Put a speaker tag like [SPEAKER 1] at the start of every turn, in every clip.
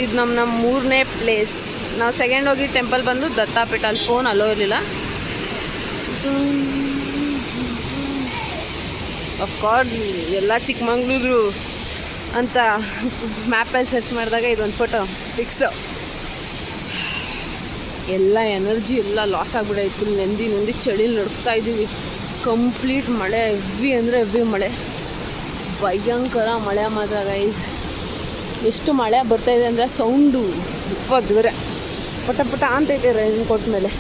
[SPEAKER 1] ಇದು ನಮ್ಮ ಮೂರನೇ ಪ್ಲೇಸ್. ನಾವು ಸೆಕೆಂಡ್ ಹೋಗಿ ಟೆಂಪಲ್ ಬಂದು ದತ್ತಾಪೀಠ. ಅಲ್ಲಿ ಫೋನ್ ಅಲೋ ಇರಲಿಲ್ಲ. ಅಫ್ಕೋರ್ಸ್ ಎಲ್ಲ ಚಿಕ್ಕಮಂಗ್ಳೂರು ಅಂತ ಮ್ಯಾಪಲ್ಲಿ ಸರ್ಚ್ ಮಾಡಿದಾಗ ಇದೊಂದು ಫೋಟೋ ಫಿಕ್ಸು. ಎಲ್ಲ ಎನರ್ಜಿ ಎಲ್ಲ ಲಾಸ್ ಆಗಿಬಿಡೈತೆ. ಫುಲ್ ನೆಂದಿ ಚಳಿಲಿ ನಡ್ತಾ ಇದ್ದೀವಿ. ಕಂಪ್ಲೀಟ್ ಮಳೆ, ಹೆವಿ ಅಂದರೆ ಹೆವಿ ಮಳೆ, ಭಯಂಕರ ಮಳೆ ಮಾತ್ರ ಗೈಸ್. ಎಷ್ಟು ಮಳೆ ಬರ್ತಾಯಿದೆ ಅಂದರೆ ಸೌಂಡು ಇಪ್ಪತ್ತುವರೆ ಪಟ ಪಟ ಅಂತೈತೆ ರೈನ್ ಕೊಟ್ಟ ಮೇಲೆ.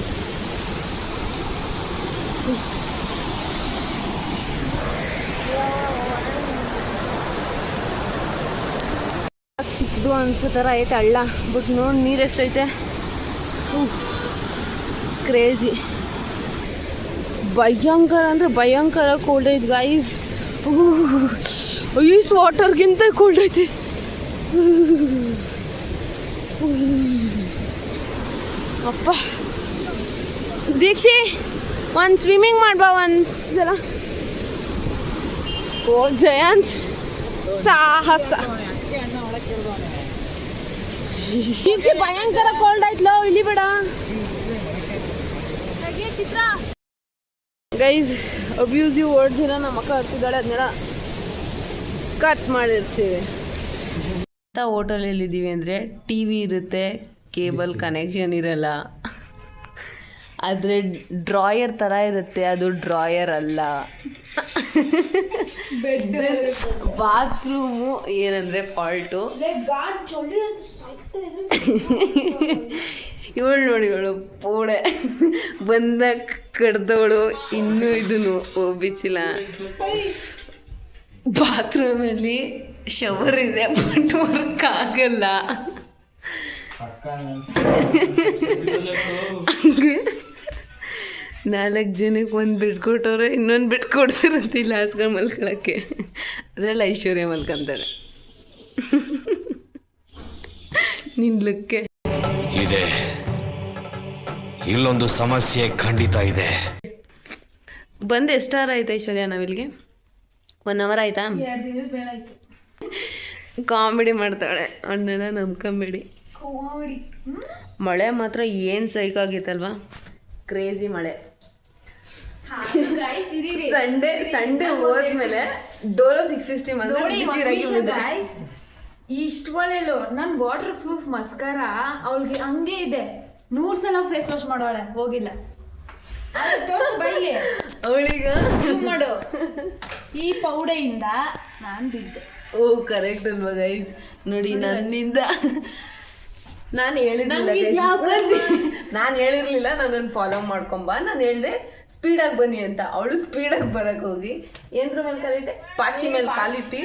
[SPEAKER 1] ಚಿಕ್ಕದು ಅನ್ಸೋ ಥರ ಐತೆ ಹಳ್ಳ, ಬಟ್ ನೋಡಿ ನೀರು ಎಷ್ಟೈತೆ. ಕ್ರೇಜಿ, ಭಯಂಕರ ಅಂದರೆ ಭಯಂಕರ ಕೋಲ್ಡ್ ಐತೆ ಗೈಸ್. ಐಸ್ ವಾಟರ್ಗಿಂತ ಕೋಲ್ಡ್ ಐತೆ. ಅಪ್ಪ ದೀಕ್ಷಿ ಒಂದು ಸ್ವಿಮ್ಮಿಂಗ್ ಮಾಡ್ಬಾ ಒಂದ್ಸಲ. ಓ ಜಯಂತ್ ಸಾಹಸ. ದೀಕ್ಷಿ ಭಯಂಕರ ಕೋಲ್ಡ್ ಆಯ್ತಲೋ, ಇಲ್ಲಿ ಬೇಡ ಗೈಸ್. ಅಬ್ಯೂಸಿವ್ ವರ್ಡ್ಸ್ ಎಲ್ಲ ನಮ್ಮ ಅಕ್ಕ ಹರ್ತಿದ್ದಾಳೆ, ಅದನ್ನೆಲ್ಲ ಕಟ್ ಮಾಡಿರ್ತೀವಿ. ಅಂತ ಹೋಟೆಲಲ್ಲಿದ್ದೀವಿ ಅಂದರೆ ಟಿ ವಿ ಇರುತ್ತೆ, ಕೇಬಲ್ ಕನೆಕ್ಷನ್ ಇರಲ್ಲ. ಆದರೆ ಡ್ರಾಯರ್ ಥರ ಇರುತ್ತೆ, ಅದು ಡ್ರಾಯರ್ ಅಲ್ಲ. ಬಾತ್ರೂಮು ಏನಂದರೆ ಫಾಲ್ಟು. ಇವಳು ನೋಡಿ, ಇವಳು ಪೋಡೆ ಬಂದ ಕಡ್ದವಳು, ಇನ್ನೂ ಇದನ್ನು ಬಿಚ್ಚಿಲ್ಲ. ಬಾತ್ರೂಮಲ್ಲಿ ಶವರ್ ಇದೆ, ಬಟ್ ವರ್ಕ್ ಆಗಲ್ಲ. ನಾಲ್ಕು ಜನಕ್ಕೆ ಒಂದು ಬೆಡ್ ಕೊಟ್ಟವ್ರೆ, ಇನ್ನೊಂದು ಬೆಡ್ ಕೊಡ್ತಿರಂತಿಲ್ಲ ಹಾಸ್ಕೊಂಡು ಮಲ್ಕೊಳಕ್ಕೆ. ಅದೆಲ್ಲ ಐಶ್ವರ್ಯ ಮಲ್ಕೊಂತಾಳೆ ನಿನ್ಲಕ್ಕೆ.
[SPEAKER 2] ಇದೆ ಇಲ್ಲೊಂದು ಸಮಸ್ಯೆ ಖಂಡಿತ ಇದೆ.
[SPEAKER 1] ಬಂದು ಎಷ್ಟು ಅವರ್ ಆಯ್ತು ಐಶ್ವರ್ಯ? ನಾವಿಲ್ಲಿಗೆ 1 ಅವರ್ ಆಯ್ತಾ? ಕಾಮಿಡಿ ಮಾಡ್ತಾಳೆ, ಅಣ್ಣನ ನಂಬ್ಕೊಂಬೇಡಿ. ಮಳೆ ಮಾತ್ರ ಏನು ಸೈಕಾಗಿತ್ತಲ್ವಾ, ಕ್ರೇಜಿ ಮಳೆ. ಸಂಡೇ ಹೋದ್ಮೇಲೆ ಡೋಲೋ 650
[SPEAKER 3] ಇಷ್ಟು ಒಳ್ಳೆಲು. ನನ್ನ ವಾಟರ್ ಪ್ರೂಫ್ ಮಸ್ಕಾರ ಅವಳಿಗೆ ಹಂಗೆ ಇದೆ. 100 ಸಲ ಫೇಸ್ ವಾಶ್ ಮಾಡೋಳೆ, ಹೋಗಿಲ್ಲ. ಬೈಲಿ
[SPEAKER 1] ಅವಳಿಗ
[SPEAKER 3] ಮಾಡು. ಈ ಪೌಡೆಯಿಂದ ನಾನು ಬಿದ್ದೆ.
[SPEAKER 1] ಓ ಕರೆಕ್ಟ್ ಅಲ್ವಾ ಗೈಸ್? ನೋಡಿ, ನನ್ನಿಂದ ನಾನು ಹೇಳಿರ್ಲಿಲ್ಲ ನನ್ನನ್ನು ಫಾಲೋ ಮಾಡ್ಕೊಂಬ. ನಾನು ಹೇಳಿದೆ ಸ್ಪೀಡಾಗಿ ಬನ್ನಿ ಅಂತ. ಅವಳು ಸ್ಪೀಡಾಗಿ ಬರಕ್ಕೆ ಹೋಗಿ ಏನ್ರ ಮೇಲೆ ಕರೀಟೆ ಪಾಚಿ ಮೇಲೆ ಕಾಲಿಟ್ಟು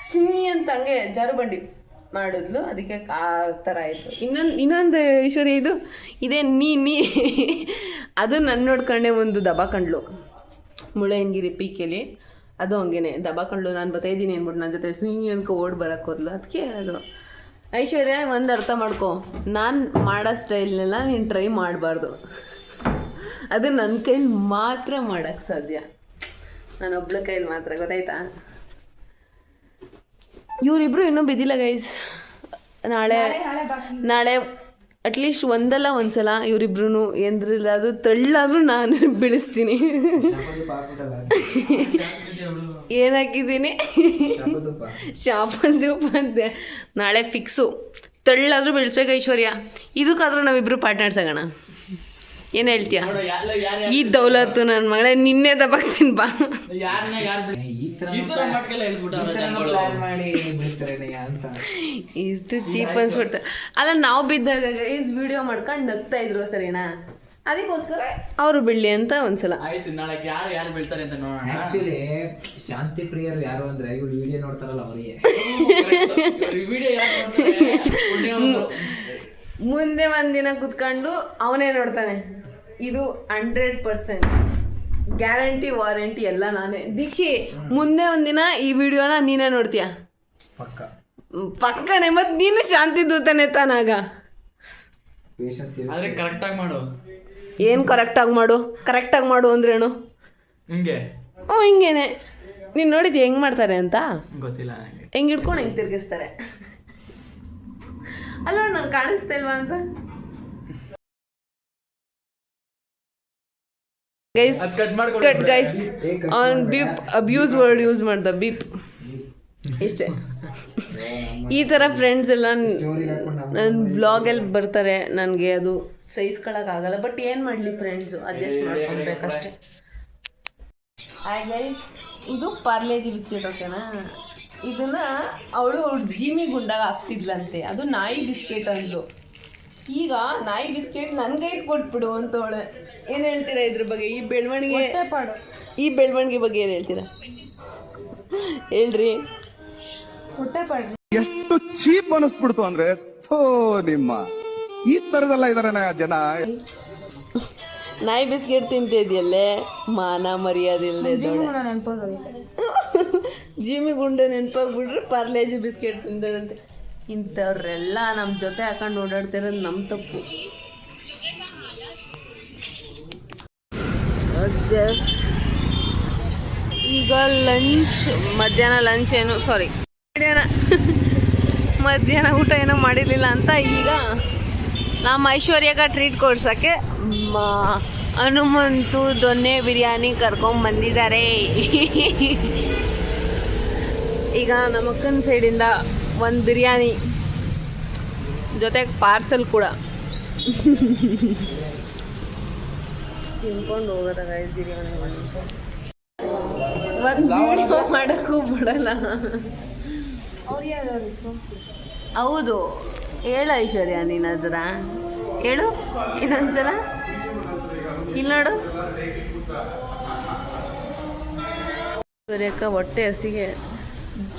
[SPEAKER 1] ಸಿನಿ ಅಂತ ಹಂಗೆ ಜಾರು ಬಂಡಿ ಮಾಡಿದ್ಲು. ಅದಕ್ಕೆ ಆ ಥರ ಆಯಿತು. ಇನ್ನೊಂದು ಐಶ್ವರ್ಯ ಇದೇ ನೀ ಅದು ನನ್ನ ನೋಡ್ಕೊಂಡೆ ಒಂದು ದಬಾಕಂಡ್ಲು ಮುಳ್ಳಯ್ಯನಗಿರಿ ಪೀಕೆಲಿ. ಅದು ಹಂಗೇನೆ ದಬಾಕಂಡ್ಲು. ನಾನು ಬರ್ತಾಯಿದ್ದೀನಿ ಅಂದ್ಬಿಟ್ಟು ನನ್ನ ಜೊತೆ ಸಿನಿ ಅನ್ಕೊ ಓಡ್ ಬರೋಕ್ಕೆ ಹೋದ್ಲು. ಅದಕ್ಕೆ ಹೇಳೋದು ಐಶ್ವರ್ಯ, ಒಂದು ಅರ್ಥ ಮಾಡ್ಕೊ, ನಾನು ಮಾಡೋ ಸ್ಟೈಲ್ನೆಲ್ಲ ನೀನು ಟ್ರೈ ಮಾಡಬಾರ್ದು. ಅದು ನನ್ನ ಕೈಲಿ ಮಾತ್ರ ಮಾಡೋಕ್ಕೆ ಸಾಧ್ಯ, ನಾನೊಬ್ಳ ಕೈಲಿ ಮಾತ್ರ, ಗೊತ್ತಾಯ್ತಾ? ಇವರಿಬ್ರು ಇನ್ನೂ ಬಿದ್ದಿಲ್ಲ ಗೈಸ್. ನಾಳೆ ಅಟ್ಲೀಸ್ಟ್ ಒಂದಲ್ಲ ಒಂದ್ಸಲ ಇವರಿಬ್ರು ಎಂದ್ರಿಲ್ಲಾದ್ರೂ ತಳ್ಳಾದ್ರೂ ನಾನು ಬೀಳಿಸ್ತೀನಿ. ಏನು ಹಾಕಿದ್ದೀನಿ? ಶಾಪಲ್ ದೀಪ ಅಂತೆ. ನಾಳೆ ಫಿಕ್ಸು, ತಳ್ಳಾದ್ರೂ ಬೀಳಿಸ್ಬೇಕು ಐಶ್ವರ್ಯ. ಇದಕ್ಕಾದ್ರೂ ನಾವಿಬ್ರು ಪಾರ್ಟ್ನರ್ಸ್ ಆಗೋಣ. ಏನು ಹೇಳ್ತೀಯ? ಈ ದೌಲತ್ತು ನನ್ನ ಮಗಳೇ, ನಿನ್ನೆ ದಬ್ಬಾಕ್ತೀನಿ ಬಾ. ಇಷ್ಟು ಚೀಪ್ ಅನ್ಸ್ಬಿಟ್ಟು ಅಲ್ಲ. ನಾವು ಬಿದ್ದಾಗ ಈಸ್ ವಿಡಿಯೋ ಮಾಡ್ಕೊಂಡು ನಗ್ತಾ ಇದ್ರು, ಸರಿನಾ? ಅದಕ್ಕೋಸ್ಕರ ಅವರು ಬೀಳಲಿ ಅಂತ ಒಂದ್ಸಲ.
[SPEAKER 4] ಆಕ್ಚುಲಿ ಶಾಂತಿ ಪ್ರಿಯರು ಯಾರು ಅಂದ್ರೆ ಇವ್ರು ವಿಡಿಯೋ ನೋಡ್ತಾರಲ್ಲ ಅವರಿಗೆ.
[SPEAKER 1] ಮುಂದೆ ಒಂದಿನ ಕುತ್ಕೊಂಡು ಅವನೇ ನೋಡ್ತಾನೆ. ಇದು 100% ಗ್ಯಾರಂಟಿ, ವಾರಂಟಿ ಎಲ್ಲ ನಾನೇ. ದೀಕ್ಷಿ, ಮುಂದೆ ಒಂದಿನ ಈ ವಿಡಿಯೋನ ನೀನೇ ನೋಡ್ತೀಯ ಪಕ್ಕನೆ. ಮತ್ತೆ ನೀನು ಶಾಂತಿ ದೂತಾನೆ ತಾನಾಗ.
[SPEAKER 5] ಕರೆಕ್ಟಾಗಿ ಮಾಡು.
[SPEAKER 1] ಏನು ಕರೆಕ್ಟಾಗಿ ಮಾಡು? ಕರೆಕ್ಟಾಗಿ ಮಾಡು ಅಂದ್ರೇನು?
[SPEAKER 5] ಹಿಂಗೆ
[SPEAKER 1] ಹಿಂಗೇನೆ. ನೀನು ನೋಡಿದ್ಯಾ ಹೆಂಗೆ ಮಾಡ್ತಾರೆ ಅಂತ?
[SPEAKER 5] ಗೊತ್ತಿಲ್ಲ.
[SPEAKER 1] ಹೆಂಗೆ ಹಿಡ್ಕೊಂಡು ಹೆಂಗೆ ತಿರ್ಗಿಸ್ತಾರೆ. ಅಲ್ಲ ನಂಗೆ ಕಾಣಿಸ್ತಾ ಇಲ್ವಾ ಅಂತ guys cut guys on beep abuse word use ಮಾಡ್ದ ಬೀಪ್ ಇಷ್ಟೇ. ಈ ಥರ ಫ್ರೆಂಡ್ಸ್ ಎಲ್ಲ ನನ್ನ ವ್ಲಾಗಲ್ಲಿ ಬರ್ತಾರೆ, ನನಗೆ ಅದು ಸಹಿಸ್ಕೊಳಕ್ಕಾಗಲ್ಲ. ಬಟ್ ಏನು ಮಾಡಲಿ ಫ್ರೆಂಡ್ಸು, ಅಡ್ಜಸ್ಟ್ ಮಾಡ್ಕೊಬೇಕಷ್ಟೆ. ಹಾಯ್ ಗೈಸ್, ಇದು ಪಾರ್ಲೇಜಿ ಬಿಸ್ಕೆಟ್ ಓಕೆನಾ. ಇದನ್ನ ಅವಳು ಜೀಮಿ ಗುಂಡಾಗ ಹಾಕ್ತಿದ್ಲಂತೆ, ಅದು ನಾಯಿ ಬಿಸ್ಕೆಟ್ ಅಂದ್ಲು. ಈಗ ನಾಯಿ ಬಿಸ್ಕೆಟ್ ನನಗೆ ಕೊಟ್ಬಿಡು ಅಂತವಳೆ. ಏನು ಹೇಳ್ತೀರಾ ಇದ್ರ ಬಗ್ಗೆ, ಈ ಬೆಳವಣಿಗೆ ಬಗ್ಗೆ ಏನು ಹೇಳ್ತೀರಾ ಹೇಳ್ರಿ.
[SPEAKER 6] ಎಷ್ಟು ಚೀಪ್ ಅನಿಸ್ಬಿಡ್ತು ಅಂದ್ರೆ ಥೋ ನಿಮ್ಮ ಈ ತರದೆಲ್ಲ ಇದಾರೆ ಜನ.
[SPEAKER 1] ನಾಯಿ ಬಿಸ್ಕೆಟ್ ತಿಂತಿದ್ಯಲ್ಲೇ, ಮಾನ ಮರ್ಯಾದೆ ಇಲ್ಲದೆ ಜಿಮ್ಮಿ ಗುಂಡೆ ನೆನಪಾಗ್ಬಿಟ್ರೆ ಪಾರ್ಲೇಜಿ ಬಿಸ್ಕೆಟ್ ತಿಂದಳಂತೆ. ಇಂಥವ್ರೆಲ್ಲ ನಮ್ಮ ಜೊತೆ ಹಾಕೊಂಡು ಓಡಾಡ್ತಿರೋದು ನಮ್ಮ ತಪ್ಪು. ಜಸ್ಟ್ ಈಗ ಮಧ್ಯಾಹ್ನ ಲಂಚ್ ಏನು ಸಾರಿ ಮಧ್ಯಾಹ್ನ ಊಟ ಏನೋ ಮಾಡಿರಲಿಲ್ಲ ಅಂತ ಈಗ ನಮ್ಮ ಐಶ್ವರ್ಯಾಗ ಟ್ರೀಟ್ ಕೊಡ್ಸೋಕ್ಕೆ ಹನುಮಂತು ದೊನ್ನೆ ಬಿರಿಯಾನಿ ಕರ್ಕೊಂಬಂದಿದ್ದಾರೆ. ಈಗ ನಮ್ಮ ಅಕ್ಕನ ಸೈಡಿಂದ ಒಂದು ಬಿರಿಯಾನಿ ಜೊತೆಗೆ ಪಾರ್ಸಲ್ ಕೂಡ ತಿನ್ಕೊಂಡು ಹೋಗೋದ ಬಿರಿಯಾನಿ. ಒಂದು ವಿಡಿಯೋ ಮಾಡೋಕ್ಕೂ ಬಿಡಲ್ಲ. ಹೌದು, ಹೇಳು ಐಶ್ವರ್ಯ, ನೀನು ಅದರ ಹೇಳು ಇನ್ನೊಂದ್ಸಲ. ಇಲ್ಲಿ ನೋಡು ಐಶ್ವರ್ಯಕ್ಕ ಹೊಟ್ಟೆ ಹಸಿಗೆ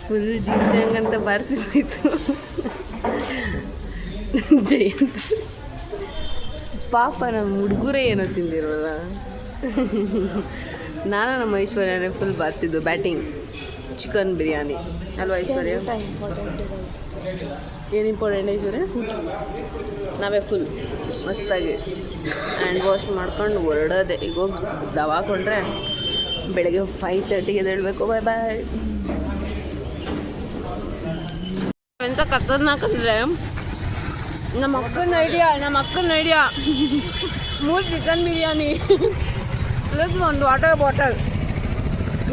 [SPEAKER 1] ಫುಲ್ ಜಿಂಜಂಗ್ ಅಂತ ಬಾರಿಸಿತ್ತು. ಜಯಂತ್ ಪಾಪ ನಮ್ಮ ಹುಡುಗರೇ ಏನೋ ತಿಂದಿರೋಲ್ಲ. ನಾನು ನಮ್ಮ ಐಶ್ವರ್ಯನೇ ಫುಲ್ ಬಾರಿಸಿದ್ದು ಬ್ಯಾಟಿಂಗ್ ಚಿಕನ್ ಬಿರಿಯಾನಿ ಅಲ್ವಾ ಐಶ್ವರ್ಯ? ಏನು ಇಂಪಾರ್ಟೆಂಟ್ ಐಶ್ವರ್ಯ? ನಾವೇ ಫುಲ್ ಮಸ್ತಾಗಿ ಹ್ಯಾಂಡ್ ವಾಶ್ ಮಾಡ್ಕೊಂಡು ಹೊರಡೋದೆ. ಈಗ ಹೋಗಿ ದವಾಕೊಂಡ್ರೆ ಬೆಳಗ್ಗೆ 5:30ಗೆ ಎದ್ದೇಳಬೇಕು. ಬಾಯ್ ಬಾಯ್. ಎಂತ ಕಕ್ಕದ್ನಾಕಂದ್ರೆ ನಮ್ಮ ಅಕ್ಕನ ಐಡಿಯಾ 3 ಚಿಕನ್ ಬಿರಿಯಾನಿ ಪ್ಲಸ್ ಒಂದು ವಾಟರ್ ಬಾಟಲ್.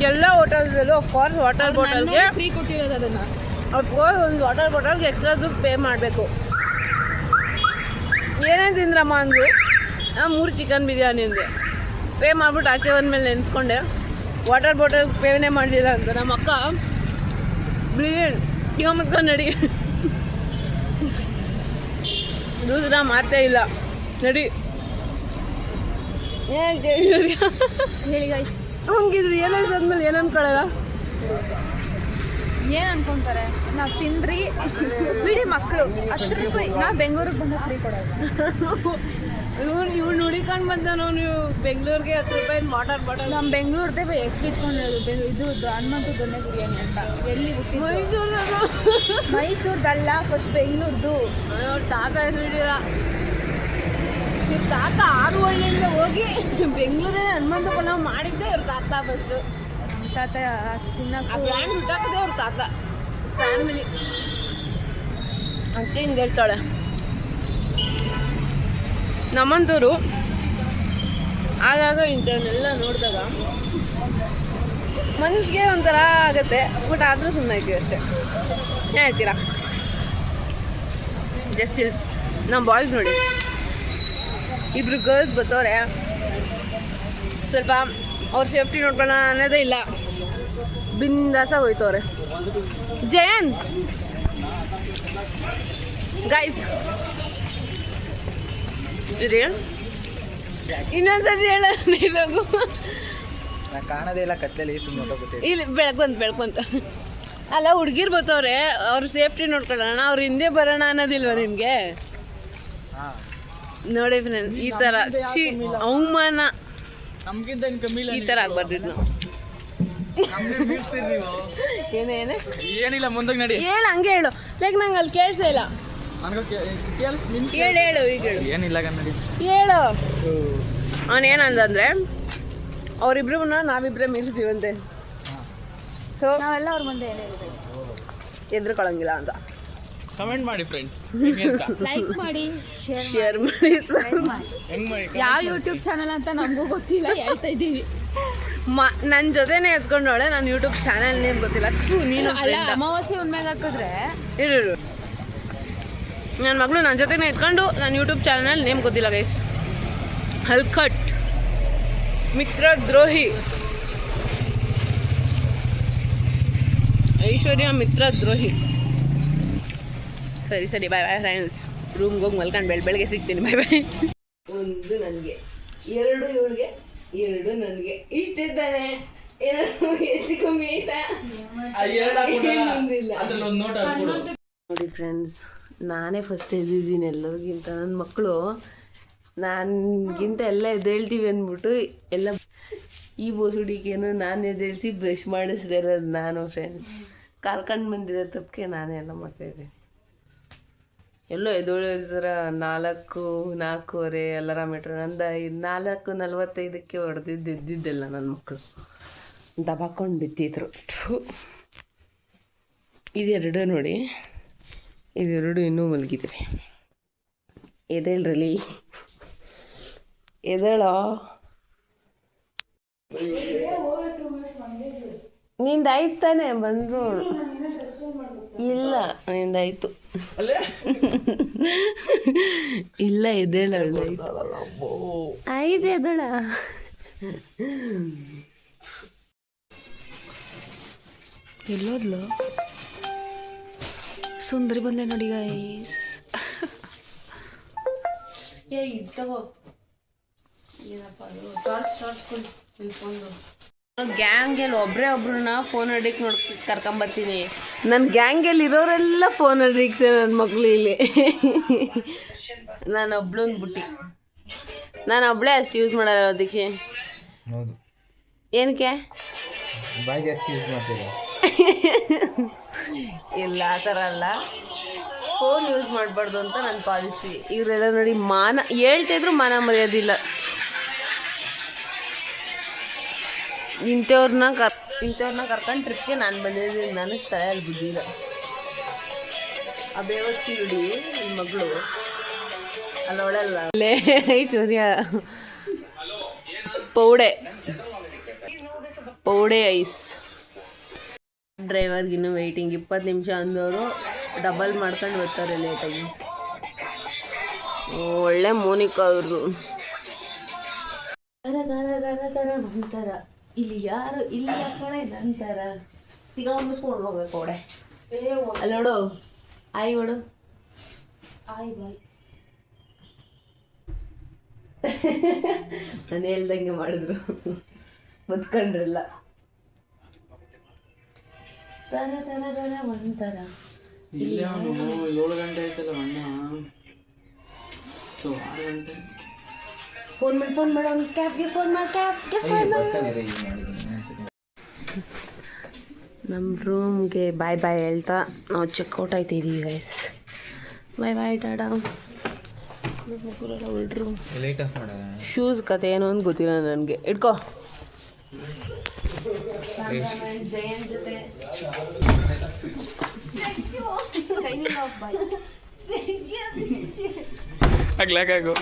[SPEAKER 1] ಎಲ್ಲ ಹೋಟೆಲ್ಸಲ್ಲೂ ಅಫ್ಕೋರ್ಸ್ ವಾಟರ್ ಬಾಟಲ್ಗೆ
[SPEAKER 3] ಫ್ರೀ ಕೊಟ್ಟಿರೋದು ಅದನ್ನು.
[SPEAKER 1] ಅಫ್ಕೋರ್ಸ್ ಒಂದು ವಾಟರ್ ಬಾಟಲ್ಗೆ ಎಕ್ಸ್ಟ್ರಾ ದುಡ್ಡು ಪೇ ಮಾಡಬೇಕು. ಏನೇನು ತಿಂದ್ರಮ್ಮ ಅಂದರು, 3 ಚಿಕನ್ ಬಿರಿಯಾನಿ ಅಂದೆ. ಪೇ ಮಾಡಿಬಿಟ್ಟು ಆಚೆ ಬಂದಮೇಲೆ ನೆನೆಸ್ಕೊಂಡೆ ವಾಟರ್ ಬಾಟಲ್ ಪೇನೇ ಮಾಡಲಿಲ್ಲ ಅಂತ. ನಮ್ಮ ಅಕ್ಕ ಬ್ರಿಲಿಯಂಟ್, ಈಗ ಮಕ್ಕ ನಡಿ ದೂಸರ ಮಾತೇ ಇಲ್ಲ, ನಡಿ.
[SPEAKER 3] ಹೇಳಿ ಗೈಸ್,
[SPEAKER 1] ಹಂಗಿದ್ರಿ ಏನಾಯ್ತು ಆದ್ಮೇಲೆ ಏನು ಅನ್ಕೊಳ್ಳಲ್ಲ?
[SPEAKER 3] ಏನು ಅನ್ಕೊಂತಾರೆ, ನಾವು ತಿಂದ್ರಿ ಬಿಡಿ ಮಕ್ಕಳು. 10 ರೂಪಾಯಿ ನಾವು ಬೆಂಗಳೂರಿಗೆ ಬಂದು ಫ್ರೀ ಕೊಡೋದು.
[SPEAKER 1] ಇವ್ನು ಹುಡಿಕೊಂಡು ಬಂದನು. ನೀವು ಬೆಂಗಳೂರಿಗೆ 10 ರೂಪಾಯಿ ವಾಟರ್ ಬಾಟಲ್.
[SPEAKER 3] ನಮ್ಮ ಬೆಂಗಳೂರದೇ ಹೆಸರು ಇಟ್ಕೊಂಡಿರೋದು ಇದು ಹನುಮಂತು ದೊನ್ನೆ ಬಿರಿಯಾನಿ ಅಂತ. ಎಲ್ಲಿ ಮೈಸೂರ್ದಲ್ಲ, ಫಸ್ಟ್ ಬೆಂಗಳೂರ್ದು.
[SPEAKER 1] ತಾತ ಹೆಸರು ಹಿಡಿಯಲ್ಲ. ಇವ್ರ ತಾತ 6 ಹಳ್ಳಿಯಿಂದ ಹೋಗಿ ಬೆಂಗಳೂರೇ ಹನುಮಂತ ಪಲಾವ್ ಮಾಡಿದ್ದೆ ಇವ್ರ ತಾತ. ಫಸ್ಟು
[SPEAKER 3] ತಾತ ತಿನ್ನಕ್ಕೆ
[SPEAKER 1] ಬ್ರ್ಯಾಂಡ್ ಬಿಟ್ಟಾಕದೆ ಅವ್ರ ತಾತ ಫ್ಯಾಮಿಲಿ ಅಂತ ಹಿಂಗೆ ಹೇಳ್ತಾಳೆ. ನಮ್ಮಂತವರು ಆಗಾಗ ಇಂಥವನ್ನೆಲ್ಲ ನೋಡಿದಾಗ ಮನಸ್ಸಿಗೆ ಒಂಥರ ಆಗುತ್ತೆ. ಬಟ್ ಆದರೂ ಸುಮ್ಮನೆ ಆಯ್ತೀವಿ ಅಷ್ಟೇ. ಏನು ಹೇಳ್ತೀರಾ? ಜಸ್ಟ್ ನಮ್ಮ ಬಾಯ್ಸ್ ನೋಡಿ, ಇಬ್ರು ಗರ್ಲ್ಸ್ ಬರ್ತವ್ರೆ, ಸ್ವಲ್ಪ ಅವ್ರ ಸೇಫ್ಟಿ ನೋಡ್ಕೊಳ್ಳೋಣ ಅನ್ನೋದೇ ಇಲ್ಲ, ಬಿಂದಾಸ ಹೋಯ್ತವ್ರೆ. ಜಯಂತ್ ಗೈಸ್ ಇರಿ ಇನ್ನೊಂದ್ಸತಿ ಹೇಳ ನೀಲಾಗು
[SPEAKER 4] ಕಾಣದೇ ಇಲ್ಲ ಕತ್ತಲಿ ಸುಮ್ಮನೆ
[SPEAKER 1] ಇಲ್ಲಿ ಬೆಳ್ಕೊಂತ ಅಲ್ಲ. ಹುಡುಗಿರ್ ಬರ್ತವ್ರೆ, ಅವ್ರ ಸೇಫ್ಟಿ ನೋಡ್ಕೊಳ್ಳೋಣ, ಅವ್ರ ಹಿಂದೆ ಬರೋಣ ಅನ್ನೋದಿಲ್ವ ನಿಮಗೆ? ನೋಡಿ ಫ್ರೆಂಡ್ಸ್, ಈ ಥರ ಅವಮಾನ ಈ ಥರ ಆಗ್ಬಾರ್ದಿದ್ದು ನಾವು. ಏನೇ
[SPEAKER 5] ಏನಿಲ್ಲ, ಮುಂದಕ್ಕೆ ನಡಿ.
[SPEAKER 1] ಹೇಳು, ಹಂಗೆ ಹೇಳು. ಲೈಕ್ ನಂಗೆ ಅಲ್ಲಿ ಕೇಳಿಸೇ ಇಲ್ಲ. ಹೇಳು ಈಗ ಹೇಳು.
[SPEAKER 5] ಏನಿಲ್ಲ ನಡಿ
[SPEAKER 1] ಹೇಳು. ಅವನೇನಂದ್ರೆ ಅವರಿಬ್ರು ನಾವಿಬ್ರೇ ಮೀರಿಸ್ತೀವಂತೆ. ಸೊ
[SPEAKER 3] ನಾವೆಲ್ಲ ಅವ್ರ ಮುಂದೆ ಏನೇ
[SPEAKER 1] ಎದ್ರುಕೊಳ್ಳಂಗಿಲ್ಲ ಅಂತ.
[SPEAKER 5] ಕಮೆಂಟ್ ಮಾಡಿ ಫ್ರೆಂಡ್
[SPEAKER 3] ಲೈಕ್ ಮಾಡಿ
[SPEAKER 1] ಶೇರ್ ಮಾಡಿ
[SPEAKER 5] ಹೆಂಗ್ ಮಾಡಿ
[SPEAKER 3] ಯಾವ ಯೂಟ್ಯೂಬ್ ಚಾನಲ್ ಅಂತ ನಮಗೂ ಗೊತ್ತಿಲ್ಲ ಹೇಳ್ತಾ ಇದ್ದೀವಿ.
[SPEAKER 1] ನನ್ನ ಜೊತೆನೇ ಎತ್ಕೊಂಡವಳೆ, ನನ್ನ ಯೂಟ್ಯೂಬ್ ಚಾನಲ್ ನೇಮ್ ಗೊತ್ತಿಲ್ಲ. ನೀನು
[SPEAKER 3] ಅಲ್ಲ ಅಮಾವಾಸ್ಯೆ ಉಣ್ಮೆಗೆ ಹಾಕಿದ್ರೆ
[SPEAKER 1] ಇರು ನನ್ನ ಮಗಳು ನನ್ನ ಜೊತೆನೇ ಎತ್ಕೊಂಡು ನನ್ನ ಯೂಟ್ಯೂಬ್ ಚಾನಲ್ ನೇಮ್ ಗೊತ್ತಿಲ್ಲ ಗೈಸ್. ಹಲ್ಕಟ್ ಮಿತ್ರದ್ರೋಹಿ ಐಶ್ವರ್ಯ ಮಿತ್ರದ್ರೋಹಿ. ಸರಿ ಬಾಯ್ ಬಾಯ್ ಫ್ರೆಂಡ್ಸ್. ರೂಮ್ಗೆ ಹೋಗಿ ಮಲ್ಕೊಂಡು ಬೆಳಗ್ಗೆ ಸಿಗ್ತೀನಿ. ಬಾಯ್ ಬಾಯ್. ಒಂದು ನನಗೆ, 2 ಇವಳಿಗೆ, 2 ನನಗೆ. ಇಷ್ಟೇ ತಾನೆ, ಏನಾದ್ರು ಹೆಚ್ಚು ಕಮ್ಮಿ ಆಯ್ತಾ? ಏನೊಂದಿಲ್ಲ.
[SPEAKER 5] ಅದ್ರಲ್ಲಿ ಒಂದು ನೋಟ್ ಹಾಕ್ಬಿಡು.
[SPEAKER 1] ನೋಡಿ ಫ್ರೆಂಡ್ಸ್, ನಾನೇ ಫಸ್ಟ್ ಎದ್ದಿದ್ದೀನಿ ಎಲ್ಲರಿಗಿಂತ. ನನ್ನ ಮಕ್ಕಳು ನನಗಿಂತ ಎಲ್ಲ ಎದ್ದೇಳ್ತೀವಿ ಅಂದ್ಬಿಟ್ಟು ಎಲ್ಲ ಈ ಬೋಸುಡಿಕೆನೂ ನಾನು ಎದ್ದೇಳಿಸಿ ಬ್ರಷ್ ಮಾಡಿಸ್ದೇ ಇರೋದು ನಾನು ಫ್ರೆಂಡ್ಸ್. ಕರ್ಕೊಂಡು ಬಂದಿರೋ ತಪ್ಪಿಗೆ ನಾನೇ ಎಲ್ಲ ಮಾಡ್ತಾಯಿದ್ದೀನಿ. ಎಲ್ಲೋ ಎದ್ದೊಳಿದ್ರ 4:45 ಅಲಾರಾಮ್ ಇಟ್ರು. ನಂದು 4:45 ಎದ್ದಿದ್ದೆಲ್ಲ ನನ್ನ ಮಕ್ಕಳು ದಬಾಕೊಂಡು ಬಿದ್ದಿದ್ರು. ಇದೆರಡು ನೋಡಿ, ಇದೆರಡು ಇನ್ನೂ ಮಲಗಿದ್ದೀವಿ. ಎದ್ದೇಳ್ರಲ್ಲಿ, ಎದ್ದೇಳೋ. ನಿಂದಾಯ್ತು ತಾನೆ ಬಂದರು? ಇಲ್ಲ ನಿಂದಾಯ್ತು. ಇಲ್ಲ ಎದ್ದೇಳ ಆಯ್ತು ಎದ್ದೇಳ. ಎಲ್ಲೋದ್ಲು ಸುಂದರಿ ಬಂದೆ ನೋಡಿ ಗೈಸ್. ಇದು ತಗೋ, ಏನಪ್ಪ ಅದು, ಟಾರ್ಚ್ ನಿಂತ್ಕೊಂಡು ಗ್ಯಾಂಗಲ್ಲಿ ಒಬ್ರನ್ನ ಫೋನ್ ಅಡಿಕ್ಟ್ ಕರ್ಕೊಂಬರ್ತೀನಿ. ನನ್ನ ಗ್ಯಾಂಗಲ್ಲಿ ಇರೋರೆಲ್ಲ ಫೋನ್ ಅಡಿಕ್ಸೆ ನನ್ನ ಮಕ್ಕಳು ಇಲ್ಲಿ. ನಾನು ಒಬ್ಳನ್ನ ಬುಟ್ಟಿ, ನಾನು ಒಬ್ಳೇ ಅಷ್ಟು ಯೂಸ್ ಮಾಡಲ್ಲ. ಅದಕ್ಕೆ
[SPEAKER 4] ಹೌದು,
[SPEAKER 1] ಏನಕ್ಕೆ
[SPEAKER 4] ಬಾಯ್ ಜಾಸ್ತಿ ಯೂಸ್ ಮಾಡ್ತೀರಾ?
[SPEAKER 1] ಇಲ್ಲ ಆ ಥರ ಅಲ್ಲ, ಫೋನ್ ಯೂಸ್ ಮಾಡಬಾರ್ದು ಅಂತ ನನ್ನ ಪಾಲಿಸಿ. ಇವರೆಲ್ಲ ನೋಡಿ ಹೇಳ್ತಿದ್ರು ಮಾನ ಮರ್ಯಾದಿಲ್ಲ. ಇಂಥವ್ರನ್ನ ಕರ್ಕೊಂಡು ಟ್ರಿಪ್ಗೆ ನಾನು ಬಂದಿದ್ದೀನಿ. ನನಗೆ ತಲೆಯಲ್ಲಿ ಬುದ್ಧಿಲ್ಲ. ಆ ಬೇವರ್ಸಿ ನೋಡಿ ನನ್ನ ಮಗಳು ಅಲ್ಲ, ಒಳಲ್ಲ ಅಲ್ಲೇ ಐಶ್ವರ್ಯ ಪೌಡೆ ಐಸ್. ಡ್ರೈವರ್ಗಿನ್ನೂ ವೆಯ್ಟಿಂಗ್. 20 ನಿಮಿಷ ಅಂದವರು ಡಬಲ್ ಮಾಡ್ಕೊಂಡು ಬರ್ತಾರೆ ಲೇಟಾಗಿ. ಒಳ್ಳೆ ಮೋನಿಕಾ ಅವರು ತರ ಅಂತಾರ. ಇಲ್ಲಿ ಯಾರು ಇಲ್ಲ ಕಣೆ ನಂತರ ಈಗ ಮುಚ್ಕೊಂಡು ಹೋಗ್ಬೇಕು. ಓಡೆ ಅಲ್ಲಿ ನೋಡು, ಆಯ್ ನೋಡು, ಆಯ್ ಬಾಯ್. ನಾನು ಹೇಳ್ದಂಗೆ ಮಾಡಿದ್ರು, ಬದುಕೊಂಡ್ರಲ್ಲ. ತರ ಒಂಥರ.
[SPEAKER 5] ಇಲ್ಲ 7 ಗಂಟೆ ಆಯ್ತಲ್ಲ ಅಣ್ಣ, 6 ಗಂಟೆ.
[SPEAKER 1] ಫೋನ್ ಮಾಡಿ ಅವ್ನು ಕ್ಯಾಬ್ಗೆ ಫೋನ್ ಮಾಡಿ. ನಮ್ಮ ರೂಮ್ಗೆ ಬಾಯ್ ಹೇಳ್ತಾ ನಾವು ಚೆಕ್ಔಟ್ ಆಯ್ತಿದ್ದೀವಿ ಗೈಸ್. Bye tata. ಹೊರಟ್ರು.
[SPEAKER 4] ಲೈಟ್ ಆಫ್ ಮಾಡ.
[SPEAKER 1] ಶೂಸ್ ಕತೆ ಏನು ಅಂತ ಗೊತ್ತಿಲ್ಲ ನನಗೆ. ಇಟ್ಕೋ. ಜಯನ್ ಜೊತೆ
[SPEAKER 5] ಆಗ್ಲಾಕಾಗು.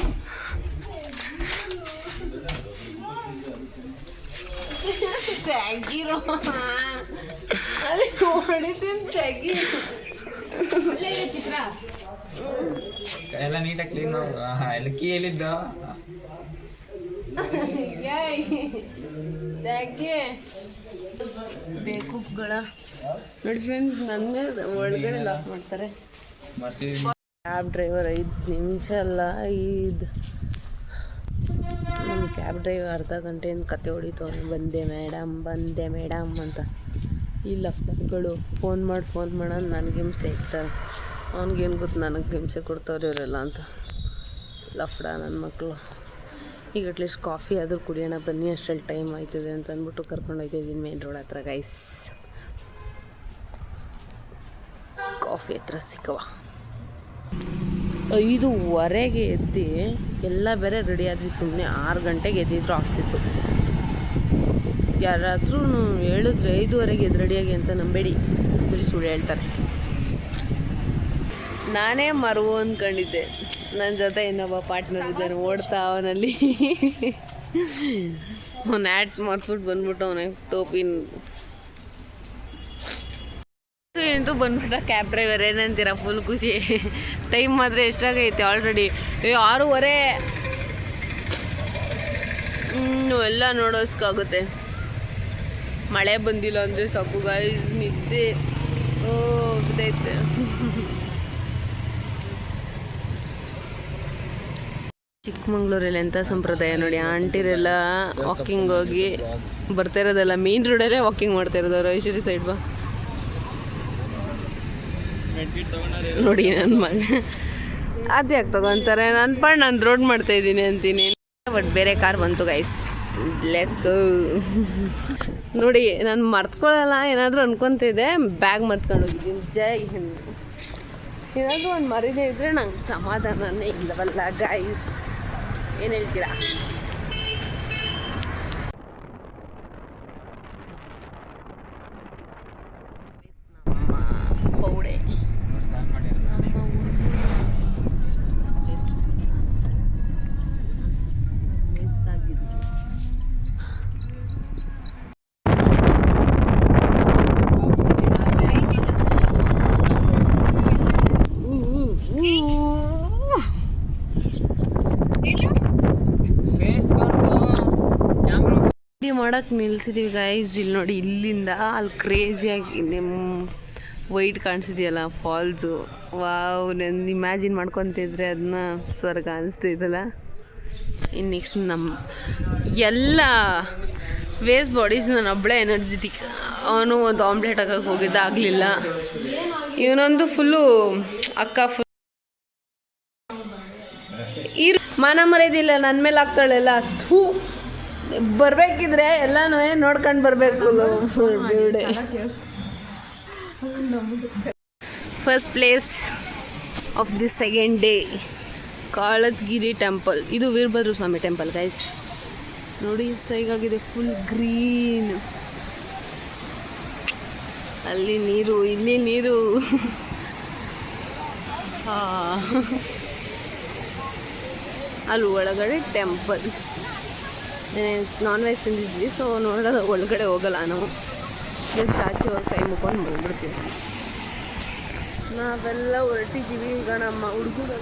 [SPEAKER 1] ತೆಗಿರೋ ಅಲ್ಲಿ ಹೊಡಿತೀನಿ, ತೆಗಿ.
[SPEAKER 3] ಚಿತ್ರ
[SPEAKER 4] ಎಲ್ಲ ನೀಟಾಗಿ ಕ್ಲೀನ್ ಮಾಡು. ಎಲ್ಲ ಕೀ ಎಲ್ಲಿದ್ದ?
[SPEAKER 1] ತೆಗಿ ಬೇಕುಗಳ ನೋಡಿ ಫ್ರೆಂಡ್ಸ್. ನನ್ನ ಒಳಗಡೆ ಲಾಕ್ ಮಾಡ್ತಾರೆ. ಕ್ಯಾಬ್ ಡ್ರೈವರ್ 5 ನಿಮಿಷ ಅಲ್ಲ, ನಮ್ಮ ಕ್ಯಾಬ್ ಡ್ರೈವರ್ ಅರ್ಧ ಗಂಟೆಯಿಂದ ಕತೆ ಹೊಡಿತವ್ರು. ಬಂದೆ ಮೇಡಮ್ ಅಂತ. ಈ ಲಫ್ಗಳು ಫೋನ್ ಮಾಡೋದು ನನಗೆ ಹಿಂಸೆ ಇರ್ತಾರೆ. ಅವ್ನಿಗೇನು ಗೊತ್ತು ನನಗೆ ಹಿಂಸೆ ಕೊಡ್ತವ್ರು ಇವರೆಲ್ಲ ಅಂತ. ಲಫ್ಡ ನನ್ನ ಮಕ್ಕಳು. ಈಗ ಅಟ್ಲೀಸ್ಟ್ ಕಾಫಿ ಆದರೂ ಕುಡಿಯೋಣ ಬನ್ನಿ, ಅಷ್ಟರಲ್ಲಿ ಟೈಮ್ ಆಯ್ತದೆ ಅಂತ ಅಂದ್ಬಿಟ್ಟು ಕರ್ಕೊಂಡು ಹೋಗ್ತಿದ್ದೀನಿ ಮೇನ್ ರೋಡ್ ಹತ್ರ ಗೈಸ್. ಕಾಫಿ ಹತ್ರ ಸಿಕ್ಕವ. 5:15 ಎದ್ದು ಎಲ್ಲ ಬೇರೆ ರೆಡಿ ಆದ್ವಿ. ಸುಮ್ಮನೆ 6 ಗಂಟೆಗೆ ಎದ್ದಿದ್ರು ಆಗ್ತಿತ್ತು. ಯಾರಾದ್ರೂ ಹೇಳಿದ್ರೆ 5:15 ಎದ್ದು ರೆಡಿಯಾಗಿ ಅಂತ ನಂಬೇಡಿ, ಸುಳ್ಳು ಹೇಳ್ತಾರೆ. ನಾನೇ ಮರು ಅಂದ್ಕೊಂಡಿದ್ದೆ. ನನ್ನ ಜೊತೆ ಇನ್ನೊಬ್ಬ ಪಾರ್ಟ್ನರ್ ಇದ್ದಾನೆ, ಓಡ್ತಾ ಅವನಲ್ಲಿ ಅವ್ನು ಆ್ಯಟ್ ಮಾಡ್ಬಿಟ್ಟು ಬಂದ್ಬಿಟ್ಟು ಅವನಿಗೆ ಟೋಪಿನ್ ಎಂತೂ ಬಂದ್ಬಿಟ್ಟ ಕ್ಯಾಬ್ ಡ್ರೈವರ್. ಏನಂತೀರ? ಫುಲ್ ಖುಷಿ. ಟೈಮ್ ಮಾತ್ರ ಎಷ್ಟಾಗೈತೆ ಆಲ್ರೆಡಿ? 6:15. ಎಲ್ಲ ನೋಡೋಸ್ಕಾಗುತ್ತೆ. ಮಳೆ ಬಂದಿಲ್ಲ ಅಂದರೆ ಸಾಕು ಗೈಸ್, ನಿದ್ದೆ ಹೋಗ್ತೈತೆ. ಚಿಕ್ಕಮಂಗ್ಳೂರಲ್ಲಿ ಎಂಥ ಸಂಪ್ರದಾಯ ನೋಡಿ, ಆಂಟಿರೆಲ್ಲ ವಾಕಿಂಗ್ ಹೋಗಿ ಬರ್ತಾ ಇರೋದಲ್ಲ, ಮೇನ್ ರೋಡಲ್ಲೇ ವಾಕಿಂಗ್ ಮಾಡ್ತಾ ಇರೋದು. ಅವ್ರು ಐಶ್ವರ್ಯ ಸೈಡ್ ಬಾ ನೋಡಿ, ನನ್ನ ಮಗ ಅದೇ ಯಾಕೆ ತಗೊಂತಾರೆ? ನನ್ನ ಪಾಡ್ ನಾನು ರೋಡ್ ಮಾಡ್ತಾ ಇದ್ದೀನಿ ಅಂತೀನಿ. ಬಟ್ ಬೇರೆ ಕಾರ್ ಬಂತು ಗೈಸ್, ಲೆಟ್ಸ್ ಗೋ. ನೋಡಿ, ನಾನು ಮರ್ತ್ಕೊಳ್ಳಲ್ಲ ಏನಾದರೂ ಅನ್ಕೊತಿದ್ದೆ, ಬ್ಯಾಗ್ ಮರ್ತ್ಕೊಂಡು ಹೋಗಿದ್ದೀನಿ. ಜೈ ಹಿಂದ್. ಏನಾದರೂ ಒಂದು ಮರಿದೇ ಇದ್ದರೆ ನಂಗೆ ಸಮಾಧಾನನೇ ಇಲ್ಲವಲ್ಲ ಗೈಸ್, ಏನು ಹೇಳ್ತೀರಾ? ಪೌಡೆ ಮಿಸ್ ಆಗಿದ್ವಿ. ಮಾಡಕ್ಕೆ ನಿಲ್ಸಿದೀವಿ ಗೈಸ್. ಇಲ್ಲಿ ನೋಡಿ, ಇಲ್ಲಿಂದ ಅಲ್ಲಿ ಕ್ರೇಜಿಯಾಗಿ ನಿಮ್ಮ ವೈಟ್ ಕಾಣಿಸಿದೆಯಲ್ಲ ಫಾಲ್ಸು, ವಾವ್. ನಾನು ಇಮ್ಯಾಜಿನ್ ಮಾಡ್ಕೊತಿದ್ರೆ ಅದನ್ನ ಸ್ವರ್ಗ ಅನಿಸ್ತಿದ್ದಲ್ಲ. ಇನ್ನು ನೆಕ್ಸ್ಟ್ ನಮ್ಮ ಎಲ್ಲ ವೇಸ್ಟ್ ಬಾಡೀಸ್, ನಾನು ಒಬ್ಬಳೇ ಎನರ್ಜೆಟಿಕ್. ಅವನು ಒಂದು ಆಮ್ಲೆಟ್ ಹಾಕಕ್ಕೆ ಹೋಗಿದ್ದ, ಆಗಲಿಲ್ಲ. ಇವನೊಂದು ಫುಲ್ಲು ಅಕ್ಕ ಫುಲ್ ಮಾನ ಮರ್ಯಾದಿಲ್ಲ, ನನ್ನ ಮೇಲೆ ಹಾಕ್ತಾಳೆಲ್ಲ. ಥೂ, ಬರಬೇಕಿದ್ರೆ ಎಲ್ಲನೂ ನೋಡ್ಕೊಂಡು ಬರಬೇಕು. First place of the second day, Kalatgiri temple. ಇದು ವೀರಭದ್ರ ಸ್ವಾಮಿ ಟೆಂಪಲ್ ಗೈಸ್. ನೋಡಿ ಸೈಗಾಗಿದೆ, ಫುಲ್ ಗ್ರೀನ್. ಅಲ್ಲಿ ನೀರು, ಇಲ್ಲಿ ನೀರು. ಅಲ್ಲಿ ಒಳಗಡೆ ಟೆಂಪಲ್. ನಾನ್ ವೆಜ್ ತಿಂದಿದ್ವಿ, ಸೊ ನೋಡೋದು ಒಳಗಡೆ ಹೋಗಲ್ಲ ನಾವು, ಜಸ್ಟ್ ಆಚೆ ಹೋಗಿ ಕೈ ಮುಕ್ಕೊಂಡು ಬಂದ್ಬಿಡ್ತೀವಿ. ನಾವೆಲ್ಲ ಹೊರಟಿದ್ದೀವಿ ಈಗ. ನಮ್ಮ ಹುಡುಗರು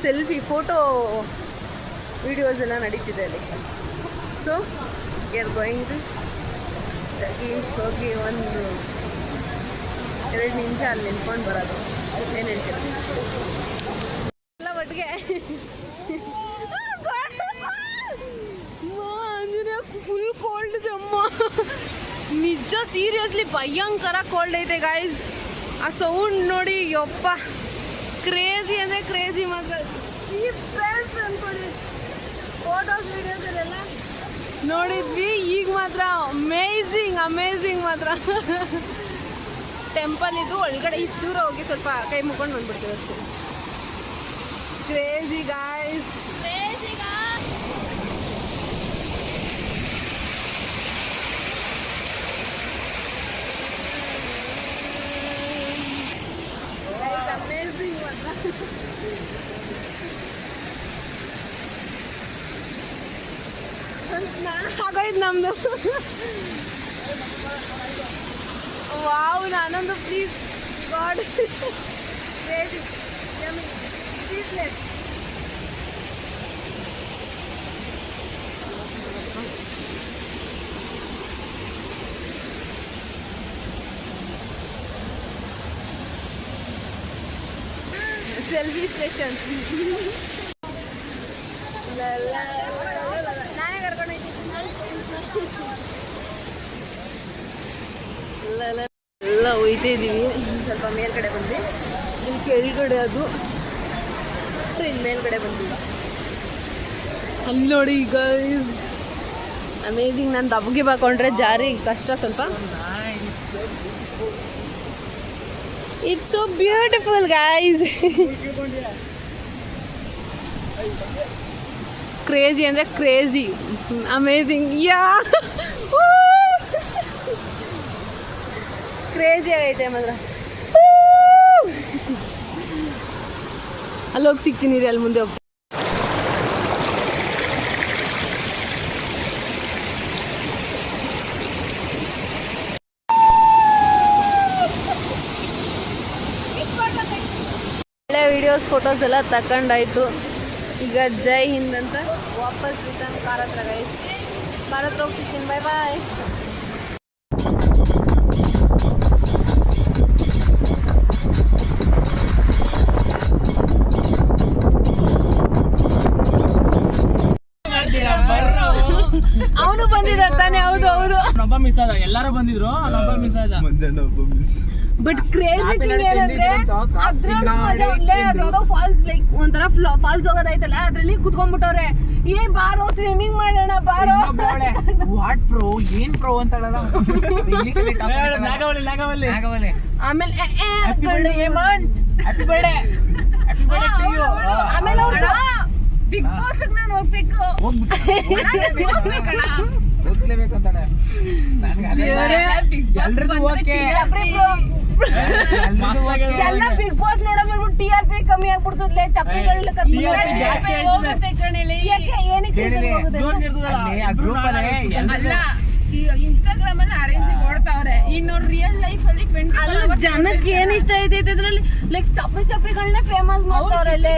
[SPEAKER 1] ಸೆಲ್ಫಿ ಫೋಟೋ ವಿಡಿಯೋಸ್ ಎಲ್ಲ ನಡೀತಿದೆ ಅಲ್ಲಿ. So we are going to ಹೋಗಿ ಒಂದು 2 ನಿಮಿಷ ಅಲ್ಲಿ ನಿಂತ್ಕೊಂಡು ಬರೋದು. ಏನು ಹೇಳ್ತೀರ? ಎಲ್ಲ ಒಟ್ಟಿಗೆ ಫುಲ್ ಕೋಲ್ಡ್ ಇದೆ ಅಮ್ಮ, ನಿಜ ಸೀರಿಯಸ್ಲಿ ಭಯಂಕರ ಕೋಲ್ಡ್ ಐತೆ ಗೈಸ್. ಆ ಸೌಂಡ್ ನೋಡಿ, ಯಪ್ಪ, ಕ್ರೇಜಿ ಅಂದರೆ ಕ್ರೇಜಿ ಮಾತ್ರ. ಈ ಫ್ರೆಂಡ್ಸ್ ಅಂದ್ಕೊಳ್ಳಿ, ಫೋಟೋಸ್ ವೀಡಿಯೋಸಲ್ಲೆಲ್ಲ ನೋಡಿದ್ವಿ, ಈಗ ಮಾತ್ರ ಅಮೇಝಿಂಗ್ ಮಾತ್ರ. ಟೆಂಪಲ್ ಇದು ಒಳಗಡೆ ಇಷ್ಟು ದೂರ ಹೋಗಿ ಸ್ವಲ್ಪ ಕೈ ಮುಕ್ಕೊಂಡು ಬಂದ್ಬಿಡ್ತೀವಿ ಅಷ್ಟೇ. Crazy guys. ಆಗೋಯ್ತು ನಮ್ದು. ವಾವ್, ನಾನೊಂದು please god please let. Selfie station. ನಾನೇ ಕರ್ಕೊಂಡು ಎಲ್ಲ ಹೋಯ್ತಾ ಇದ್ದೀವಿ. ಸ್ವಲ್ಪ ಮೇಲ್ಗಡೆ ಬಂದ್ವಿ, ಇಲ್ಲಿ ಕೆಳಗಡೆ ಅದು, ಸೊ ಇಲ್ಲಿ ಮೇಲ್ಗಡೆ ಬಂದಿಲ್ಲ. ಅಲ್ಲಿ ನೋಡಿ ಈಗ ಅಮೇಝಿಂಗ್. ನಾನು ದಬ್ಬಿಗೆ ಬಾಕೊಂಡ್ರೆ ಜಾರಿ ಕಷ್ಟ ಸ್ವಲ್ಪ. It's so beautiful guys. Crazy ಅಂದರೆ ಕ್ರೇಜಿ, ಅಮೇಝಿಂಗ್. ಯಾ, ಕ್ರೇಜಿ ಆಗೈತೆ ಮಾತ್ರ. ಅಲ್ಲೋಗಿ ಸಿಗ್ತೀನಿ ರೀ, ಅಲ್ಲಿ ಮುಂದೆ ಹೋಗ್ತೀನಿ. ಒಳ್ಳೆ ವಿಡಿಯೋಸ್ ಫೋಟೋಸ್ ಎಲ್ಲ ತಗೊಂಡಾಯ್ತು. ಈಗ ಜೈ ಹಿಂದ್ ಅಂತ ವಾಪಸ್ ರಿಟರ್ನ್ ಕಾರ್ ಹತ್ರ ಗೈಸ್. ಕಾರ್ ಹತ್ರ ಹೋಗ್ತಿದ್ದೀನಿ. ಬಾಯ್ ಬಾಯ್. ಅವನು ಬಂದಿದ್ದ ತಾನೆ? ಹೌದು ಹೌದು.
[SPEAKER 5] ನೊಬ್ಬ ಮಿಸ್ ಆದ, ಎಲ್ಲಾರು ಬಂದಿದ್ರು, ನೊಬ್ಬ ಮಿಸ್ ಆದ.
[SPEAKER 1] ಬಟ್ ಕ್ರೇಜಿ ಥಿಂಗ್ ಏನಂದ್ರೆ ಅದ್ರಲ್ಲೂ ಮಜಾ ಉಳ್ಳೆ. ಅದ್ಯಾವುದೋ ಫಾಲ್ಸ್, ಲೈಕ್ ಒಂಥರ ಫಾಲ್ಸ್ ಹೋಗೋದೈತಲ್ಲ, ಅದ್ರಲ್ಲಿ ಕುತ್ಕೊಂಡ್ಬಿಟ್ಟವ್ರೆ. ಏ ಬಾರೋ ಸ್ವಿಮ್ಮಿಂಗ್ ಮಾಡೋಣ ಬಾರೋ.
[SPEAKER 4] ವಾಟ್ ಪ್ರೋ, ಏನ್ ಪ್ರೋ ಅಂತ
[SPEAKER 1] ಆಮೇಲೆ
[SPEAKER 3] ಆಮೇಲೆ ಅವ್ರು ಬಿಗ್ ಬಾಸ್ ನಾನು ಹೋಗ್ಬೇಕು
[SPEAKER 4] ಹೋಗ್ಲೇಬೇಕು ಅಂತಾನೆ. ಎಲ್ರದ್ದು ಓಕೆ,
[SPEAKER 1] ಎಲ್ಲ ಬಿಗ್ ಬಾಸ್ ನೋಡಕ್ ಬಿಡ್ಬಿಟ್ಟು TRP ಕಮ್ಮಿ ಆಗ್ಬಿಡ್ತದೆ. ಚಪ್ಪಲಿಗಳೆಲ್ಲ ಏನಕ್ಕೆ
[SPEAKER 4] ಗ್ರೂಪ್ ಅಲ್ಲಿ
[SPEAKER 3] ಅಲ್ಲ, ಈ ಇನ್ಸ್ಟಾಗ್ರಾಮ್ ಅಲ್ಲಿ ಅರೇಂಜ್ ಓಡ್ತಾವ್ರೆ. ಇನ್ನು ರಿಯಲ್ ಲೈಫ್ ಅಲ್ಲಿ
[SPEAKER 1] ಅಲ್ಲ ಜನಕ್ಕೆ ಏನ್ ಇಷ್ಟ ಐತೈತೆ ಇದ್ರಲ್ಲಿ, ಲೈಕ್ ಚಪ್ಪಲಿಗಳನ್ನೇ ಫೇಮಸ್ ಮಾಡ್ತಾವ್ರಲ್ಲೇ.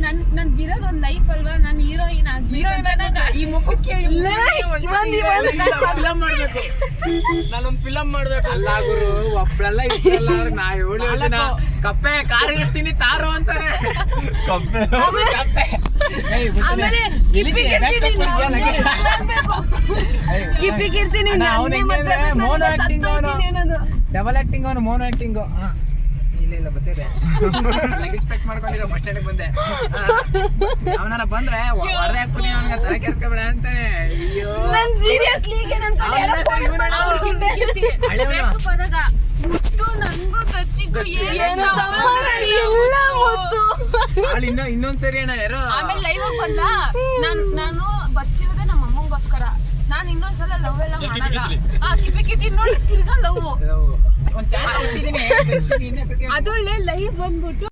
[SPEAKER 3] ನನ್ ಇರೋದ್ ಒಂದ್ ಲೈಫ್ ಅಲ್ವಾ, ನಾನು ಹೀರೋಯಿನ್ ಆಗ್ಬೇಕು.
[SPEAKER 5] ಈ ಮುಖಕ್ಕೆ
[SPEAKER 4] ಫಿಲಂ ಮಾಡ್ಬೇಕು,
[SPEAKER 5] ನಾನೊಂದ್ ಫಿಲಮ್ ಮಾಡ್ಬೇಕು.
[SPEAKER 4] ಅಲ್ಲ ಗುರು, ಒಬ್ಳಲ್ಲ ಇಬ್ಬರಲ್ಲ, ನಾ 7 ಜನ ಕಪ್ಪೆ ಕಾರ್ ಇಳಿಸ್ತೀನಿ ತಾರು ಅಂತಾರೆ.
[SPEAKER 1] ಆಮೇಲೆ ಕಿಪ್ಪಿಗಿರ್ತೀನಿ
[SPEAKER 4] ಮೋನೋ ಆಕ್ಟಿಂಗ್, ಡಬಲ್ ಆಕ್ಟಿಂಗ್, ಅವನು ಮೋನೋ ಆಕ್ಟಿಂಗ್. ಇಲ್ಲ ಬರ್ತಿದೆ, ಲಗೇಜ್ ಪ್ಯಾಕ್ ಮಾಡ್ಕೊಂಡಿರೋ ಬಸ್ ಸ್ಟ್ಯಾಂಡ್ ಬಂದೆ. ಅವನಾರ ಬಂದ್ರೆ ಹೊರದೆ ಹಾಕ್ತೀನಿ, ಅವನಿಗೆ ತಲೆ ಕೆರ್ಸ್ಕೊಬೇಡ ಅಂತಾನೆ. ಅಯ್ಯೋ
[SPEAKER 1] ನನ್ ಸೀರಿಯಸ್ಲಿ ಈಗ ನನ್ ಕಡೆ ಯಾರೋ phone
[SPEAKER 3] ಮುತ್ತು ನಂಗೂ ತಚ್ಚಿಗೂ
[SPEAKER 1] ಏನು ಸಂಬಂಧ ಇಲ್ಲ ಮುತ್ತು.
[SPEAKER 4] ಇನ್ನೊಂದ್ಸರಿ ಅಣ್ಣ ಯಾರೋ
[SPEAKER 3] ಆಮೇಲೆ ಲೈವ್ ಆಗಿ ಬಂದ. ನಾನು ಬದುಕಿರೋದೇ ನಮ್ಮ ಅಮ್ಮಂಗೋಸ್ಕರ. ನಾನು ಇನ್ನೊಂದ್ಸಲ ಲವ್ ಎಲ್ಲ ಮಾಡಲ್ಲ. ಕಿಪಿಕಿದ್ದೀನಿ ನೋಡಿ, ತಿರ್ಗಾ ಲವ್.
[SPEAKER 4] ಒಂದ್ ಚಾನ್ಸ್ ಕೊಟ್ಟಿದ್ದೀನಿ.
[SPEAKER 3] ಅದ್ರಲ್ಲೇ ಲೈವ್ ಬಂದ್ಬಿಟ್ಟು